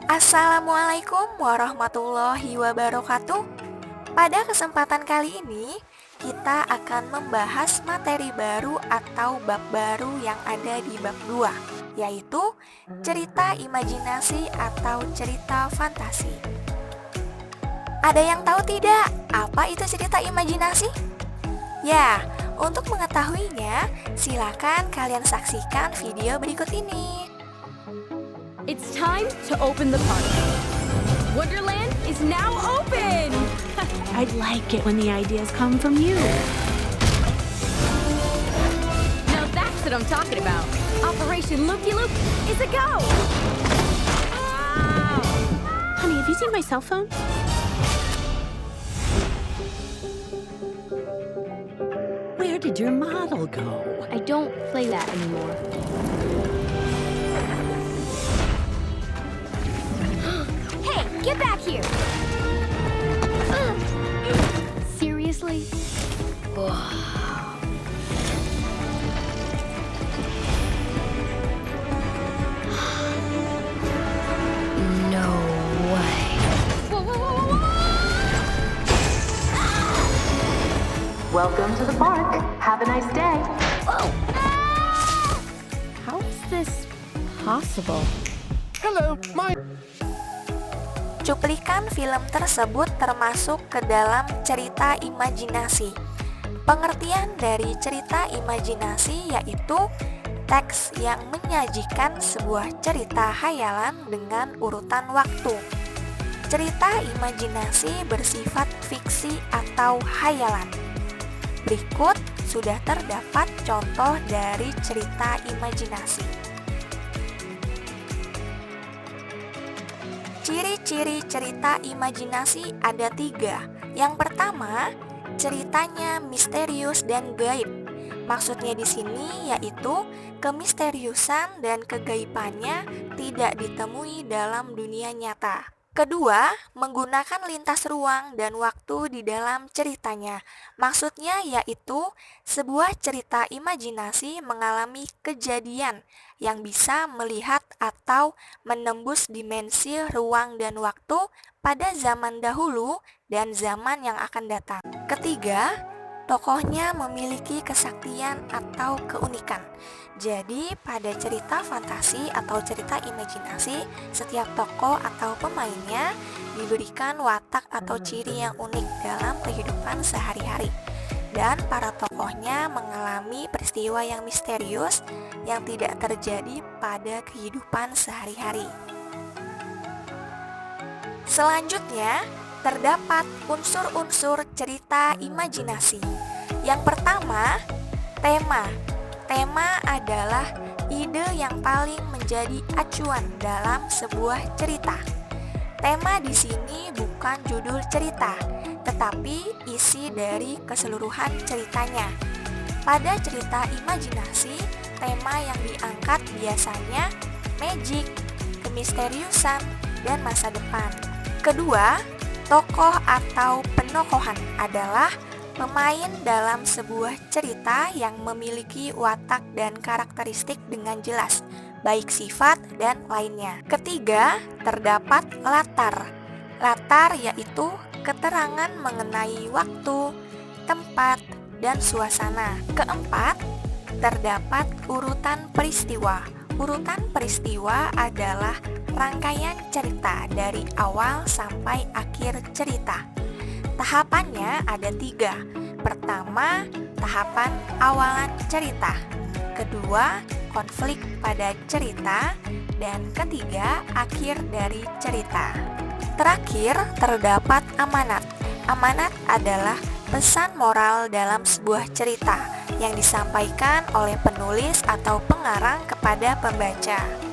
Assalamualaikum warahmatullahi wabarakatuh. Pada kesempatan kali ini, kita akan membahas materi baru atau bab baru yang ada di bab 2, yaitu cerita imajinasi atau cerita fantasi. Ada yang tahu tidak apa itu cerita imajinasi? Ya, untuk mengetahuinya, silakan kalian saksikan video berikut ini. It's time to open the park. Wonderland is now open! I'd like it when the ideas come from you. Now that's what I'm talking about. Operation Looky Loop is a go! Honey, have you seen my cell phone? Where did your model go? I don't play that anymore. Hey, get back here! Seriously? No way. Whoa, whoa, whoa, whoa, Welcome to the park. Have a nice day. whoa! How is this possible? Cuplikan film tersebut termasuk ke dalam cerita imajinasi. Pengertian dari cerita imajinasi yaitu teks yang menyajikan sebuah cerita hayalan dengan urutan waktu. Cerita imajinasi bersifat fiksi atau hayalan. Berikut sudah terdapat contoh dari cerita imajinasi. Ciri-ciri cerita imajinasi ada 3. Yang pertama, ceritanya misterius dan gaib. Maksudnya di sini yaitu kemisteriusan dan kegaibannya tidak ditemui dalam dunia nyata. Kedua, menggunakan lintas ruang dan waktu di dalam ceritanya. Maksudnya yaitu sebuah cerita imajinasi mengalami kejadian yang bisa melihat atau menembus dimensi ruang dan waktu pada zaman dahulu dan zaman yang akan datang. Ketiga, tokohnya memiliki kesaktian atau keunikan. Jadi, pada cerita fantasi atau cerita imajinasi, setiap tokoh atau pemainnya diberikan watak atau ciri yang unik dalam kehidupan sehari-hari. Dan para tokohnya mengalami peristiwa yang misterius yang tidak terjadi pada kehidupan sehari-hari. Selanjutnya, terdapat unsur-unsur cerita imajinasi. Yang pertama, tema. Tema adalah ide yang paling menjadi acuan dalam sebuah cerita. Tema di sini bukan judul cerita, tetapi isi dari keseluruhan ceritanya. Pada cerita imajinasi, tema yang diangkat biasanya magic, kemisteriusan, dan masa depan. Kedua, tokoh atau penokohan adalah pemain dalam sebuah cerita yang memiliki watak dan karakteristik dengan jelas, baik sifat dan lainnya. Ketiga, terdapat latar. Latar yaitu keterangan mengenai waktu, tempat, dan suasana. Keempat, terdapat urutan peristiwa. Urutan peristiwa adalah rangkaian cerita dari awal sampai akhir cerita. Tahapannya ada 3. Pertama, tahapan awalan cerita. Kedua, konflik pada cerita. Dan ketiga, akhir dari cerita. Terakhir, terdapat amanat. Amanat adalah pesan moral dalam sebuah cerita yang disampaikan oleh penulis atau pengarang kepada pembaca.